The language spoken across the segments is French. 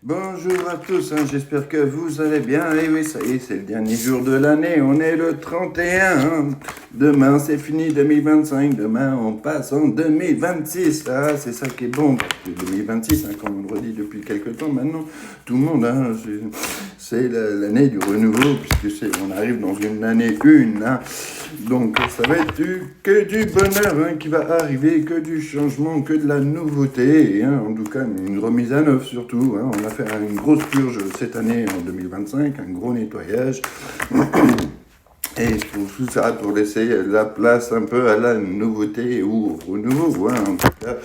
Bonjour à tous, j'espère que vous allez bien. Et oui, ça y est, c'est le dernier jour de l'année, on est le 31. Demain, c'est fini 2025, demain, on passe en 2026. Ah, c'est ça qui est bon, parce que 2026, comme on le redit depuis quelques temps maintenant, tout le monde, c'est l'année du renouveau, puisque on arrive dans une année une. Donc, ça va être que du bonheur qui va arriver, que du changement, que de la nouveauté, en tout cas, une remise à neuf surtout. On a fait une grosse purge cette année en 2025, un gros nettoyage. Et pour tout ça, pour laisser la place un peu à la nouveauté ou au renouveau, en tout cas,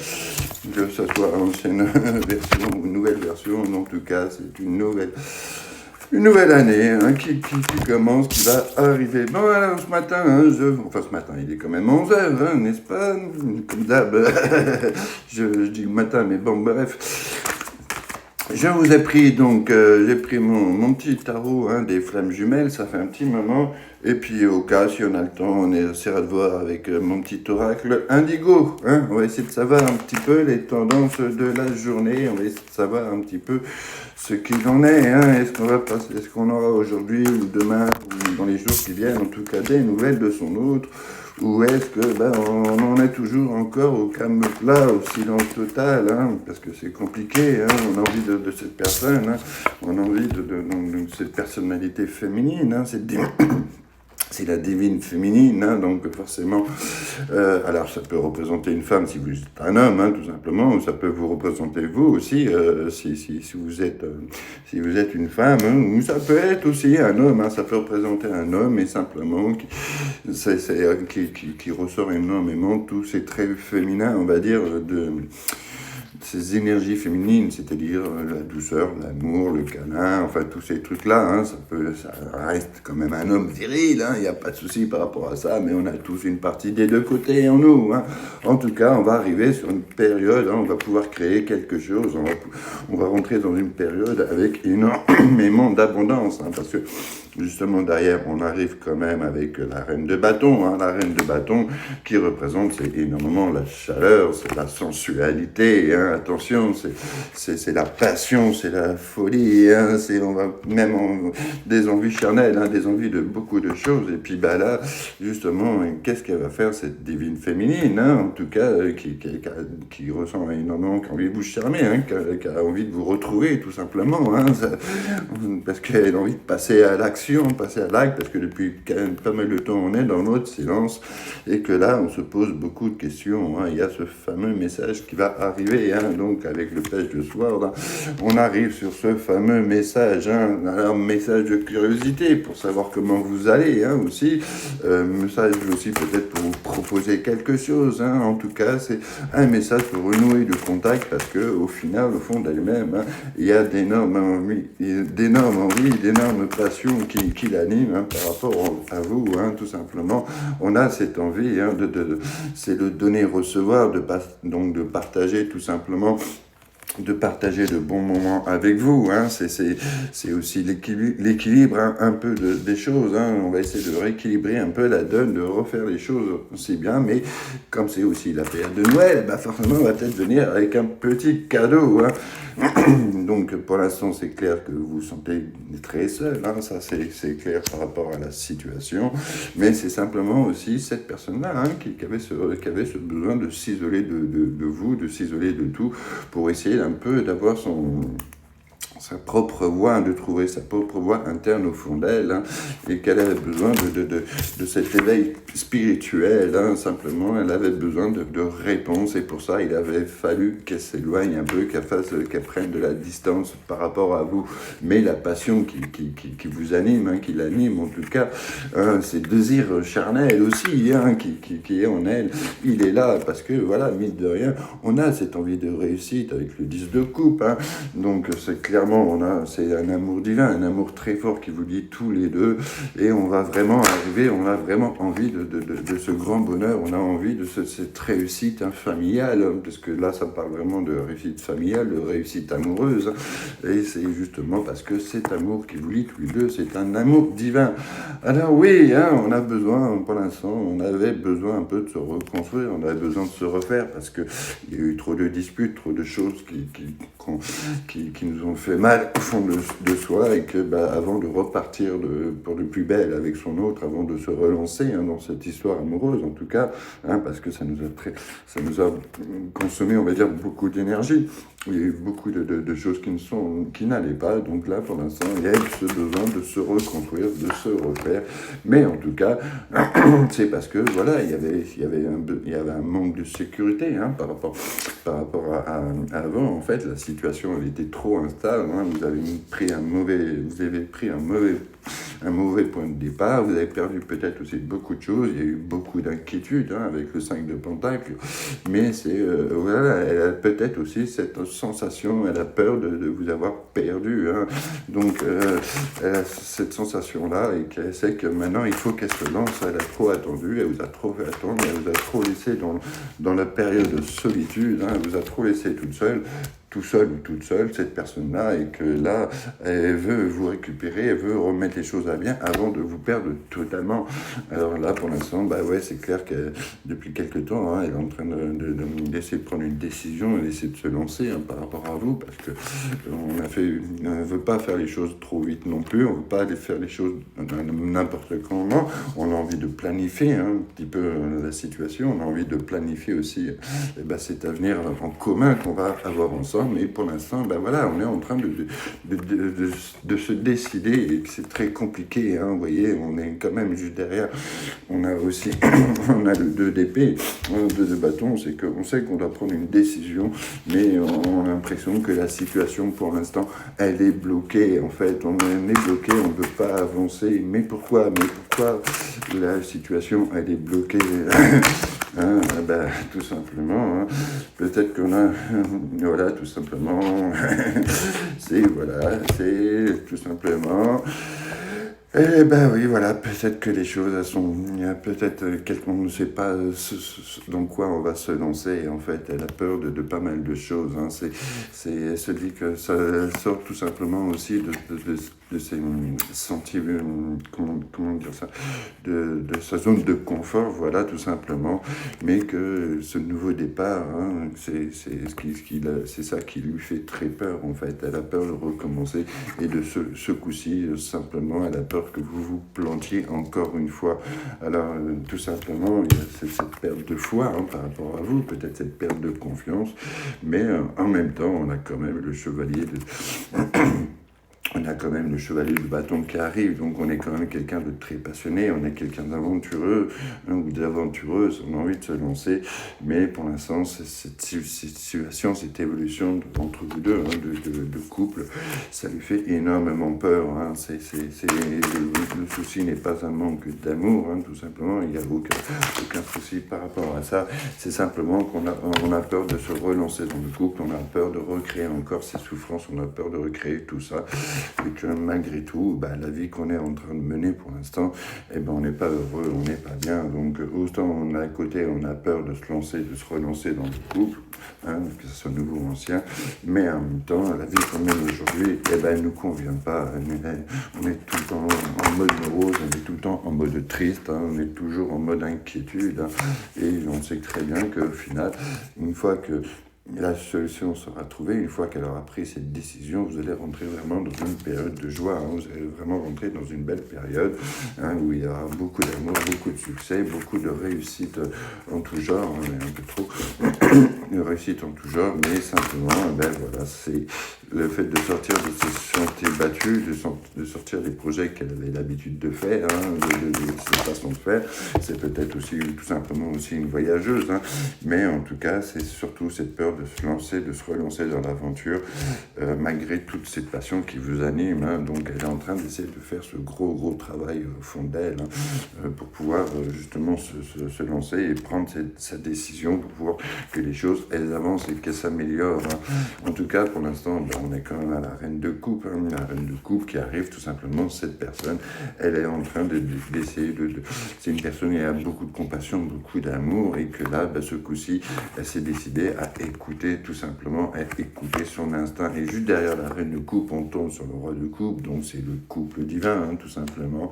que ce soit ancienne version ou nouvelle version, en tout cas, c'est une nouvelle année qui commence, qui va arriver. Bon, alors ce matin, ce matin, il est quand même 11h, n'est-ce pas? Comme d'hab, je dis matin, mais bon, bref. Je vous ai pris donc, j'ai pris mon petit tarot des flammes jumelles, ça fait un petit moment. Et puis au cas, si on a le temps, on essaiera de voir avec mon petit oracle indigo. On va essayer de savoir un petit peu les tendances de la journée, on va essayer de savoir un petit peu ce qu'il en est. Est-ce qu'on aura aujourd'hui ou demain ou dans les jours qui viennent, en tout cas des nouvelles de son autre. Ou est-ce que on en est toujours encore au calme plat, au silence total, parce que c'est compliqué, on a envie de cette personne, on a envie de cette personnalité féminine, c'est la divine féminine, donc forcément, alors ça peut représenter une femme si vous êtes un homme, tout simplement, ou ça peut vous représenter vous aussi, si vous êtes une femme, ou ça peut être aussi un homme, ça peut représenter un homme, et simplement, qui ressort énormément tous ces traits féminins, on va dire, de ces énergies féminines, c'est-à-dire la douceur, l'amour, le câlin, enfin tous ces trucs-là, ça reste quand même un homme viril, il n'y a pas de souci par rapport à ça, mais on a tous une partie des deux côtés en nous. En tout cas, on va arriver sur une période, on va pouvoir créer quelque chose, on va rentrer dans une période avec énormément d'abondance, parce que justement derrière, on arrive quand même avec la reine de bâton, la reine de bâton qui représente c'est énormément la chaleur, c'est la sensualité, attention, c'est la passion, c'est la folie, on va même des envies charnelles, des envies de beaucoup de choses. Et puis là, justement, qu'est-ce qu'elle va faire cette divine féminine, en tout cas, qui ressent énormément, qui a envie de vous charmer, qui a envie de vous retrouver tout simplement, parce qu'elle a envie de passer à l'action, passer à l'acte, parce que depuis quand même pas mal de temps, on est dans notre silence, et que là, on se pose beaucoup de questions. Il y a ce fameux message qui va arriver, donc avec le page de soir, on arrive sur ce fameux message, un message de curiosité pour savoir comment vous allez, aussi, message aussi peut-être pour vous proposer quelque chose, en tout cas, c'est un message pour renouer le contact, parce que au final, au fond d'elle-même, il y a d'énormes envies, d'énormes passions qui l'animent par rapport à vous, tout simplement. On a cette envie, c'est de donner-recevoir, donc de partager tout simplement, de partager de bons moments avec vous, c'est aussi l'équilibre un peu des choses, on va essayer de rééquilibrer un peu la donne, de refaire les choses aussi bien, mais comme c'est aussi la période de Noël, forcément on va peut-être venir avec un petit cadeau, Donc pour l'instant c'est clair que vous vous sentez très seul, ça c'est clair par rapport à la situation, mais c'est simplement aussi cette personne-là qui avait ce besoin de s'isoler de vous, de s'isoler de tout, pour essayer un peu d'avoir sa propre voix, de trouver sa propre voix interne au fond d'elle, et qu'elle avait besoin de cet éveil spirituel, simplement, elle avait besoin de réponses, et pour ça, il avait fallu qu'elle s'éloigne un peu, qu'elle prenne de la distance par rapport à vous, mais la passion qui vous anime, qui l'anime, en tout cas, ces désirs charnels aussi, qui est en elle, il est là, parce que, voilà, mine de rien, on a cette envie de réussite avec le 10 de coupe, donc c'est clairement, c'est un amour divin, un amour très fort qui vous lie tous les deux, et on va vraiment arriver, on a vraiment envie de ce grand bonheur, on a envie de cette réussite familiale, parce que là ça parle vraiment de réussite familiale, de réussite amoureuse, et c'est justement parce que cet amour qui vous lie tous les deux, c'est un amour divin. Alors oui, on a besoin, pour l'instant, on avait besoin un peu de se reconstruire, on avait besoin de se refaire, parce que il y a eu trop de disputes, trop de choses qui nous ont fait le mal au fond de soi et que avant de repartir pour de plus belle avec son autre, avant de se relancer dans cette histoire amoureuse en tout cas, parce que ça nous a consommé, on va dire, beaucoup d'énergie. Il y a eu beaucoup de choses qui n'allaient pas, donc là pour l'instant il y a eu ce besoin de se reconstruire, de se refaire, mais en tout cas c'est parce que voilà, il y avait un manque de sécurité par rapport à avant. En fait, la situation elle était trop instable. Vous avez pris un mauvais point de départ. Vous avez perdu peut-être aussi beaucoup de choses. Il y a eu beaucoup d'inquiétudes avec le 5 de Pentacle. Mais voilà, elle a peut-être aussi cette sensation, elle a peur de vous avoir perdu. Donc, elle a cette sensation-là et qu'elle sait que maintenant, il faut qu'elle se lance. Elle a trop attendu, elle vous a trop fait attendre, elle vous a trop laissé dans la période de solitude. Elle vous a trop laissé toute seule. Tout seul ou toute seule, cette personne-là, et que là, elle veut vous récupérer, elle veut remettre les choses à bien avant de vous perdre totalement. Alors là, pour l'instant, c'est clair que depuis quelque temps, elle est en train d'essayer de prendre une décision, d'essayer de se lancer par rapport à vous, parce que on ne veut pas faire les choses trop vite non plus, on ne veut pas aller faire les choses n'importe comment, on a envie de planifier un petit peu la situation, on a envie de planifier aussi cet avenir en commun qu'on va avoir ensemble. Mais pour l'instant, on est en train de se décider et que c'est très compliqué. Vous voyez, on est quand même juste derrière. On a aussi on a le 2 d'épée, le 2 de bâton, c'est qu'on sait qu'on doit prendre une décision, mais on a l'impression que la situation, pour l'instant, elle est bloquée. En fait, on est bloqué, on ne peut pas avancer. Mais pourquoi la situation, elle est bloquée tout simplement, peut-être qu'on a, voilà, tout simplement, c'est tout simplement, oui, voilà, peut-être que les choses, peut-être quelqu'un ne sait pas dans quoi on va se lancer, et en fait, elle a peur de pas mal de choses, elle se dit que ça sort tout simplement aussi de ses sentiments, comment dire ça, de sa zone de confort, voilà, tout simplement, mais que ce nouveau départ, c'est ça qui lui fait très peur, en fait. Elle a peur de recommencer, et de ce coup-ci, simplement, elle a peur que vous vous plantiez encore une fois. Alors, tout simplement, il y a cette perte de foi par rapport à vous, peut-être cette perte de confiance, mais en même temps, on a quand même le chevalier on a quand même le chevalier de bâton qui arrive, donc on est quand même quelqu'un de très passionné, on est quelqu'un d'aventureux ou d'aventureuse, on a envie de se lancer, mais pour l'instant, cette situation, cette évolution entre vous deux, de couple, ça lui fait énormément peur. Le souci n'est pas un manque d'amour, tout simplement, il n'y a aucun souci par rapport à ça, c'est simplement qu'on a peur de se relancer dans le couple, on a peur de recréer encore ces souffrances, on a peur de recréer tout ça, et que malgré tout, la vie qu'on est en train de mener pour l'instant, on n'est pas heureux, on n'est pas bien. Donc autant d'un côté, on a peur de se relancer dans le couple, que ce soit nouveau ou ancien, mais en même temps, la vie qu'on mène aujourd'hui, elle ne nous convient pas. On est tout le temps en mode morose, on est tout le temps en mode triste, on est toujours en mode inquiétude, et on sait très bien qu'au final, une fois que la solution sera trouvée, une fois qu'elle aura pris cette décision, vous allez rentrer vraiment dans une période de joie, vous allez vraiment rentrer dans une belle période où il y aura beaucoup d'amour, beaucoup de succès, beaucoup de réussite en tout genre, on est un peu trop de réussite en tout genre, mais simplement, voilà, c'est le fait de sortir de ses sentiers battus, de sortir des projets qu'elle avait l'habitude de faire, de cette façon de faire, c'est peut-être aussi tout simplement aussi une voyageuse, mais en tout cas, c'est surtout cette peur de se lancer, de se relancer dans l'aventure, malgré toute cette passion qui vous anime. Donc elle est en train d'essayer de faire ce gros travail au fond d'elle, pour pouvoir justement se lancer et prendre sa décision pour pouvoir que les choses, elles avancent et qu'elles s'améliorent. En tout cas, pour l'instant, on est quand même à la reine de coupe, la reine de coupe qui arrive tout simplement, cette personne, elle est en train d'essayer c'est une personne qui a beaucoup de compassion, beaucoup d'amour, et que là, ce coup-ci, elle s'est décidée à écouter tout simplement, à écouter son instinct. Et juste derrière la reine de coupe, on tombe sur le roi de coupe, donc c'est le couple divin, tout simplement.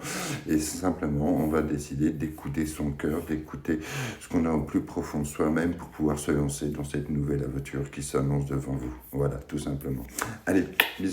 Et simplement, on va décider d'écouter son cœur, d'écouter ce qu'on a au plus profond de soi-même pour pouvoir se lancer dans cette nouvelle aventure qui s'annonce devant vous. Voilà, tout simplement. Allez, bisous.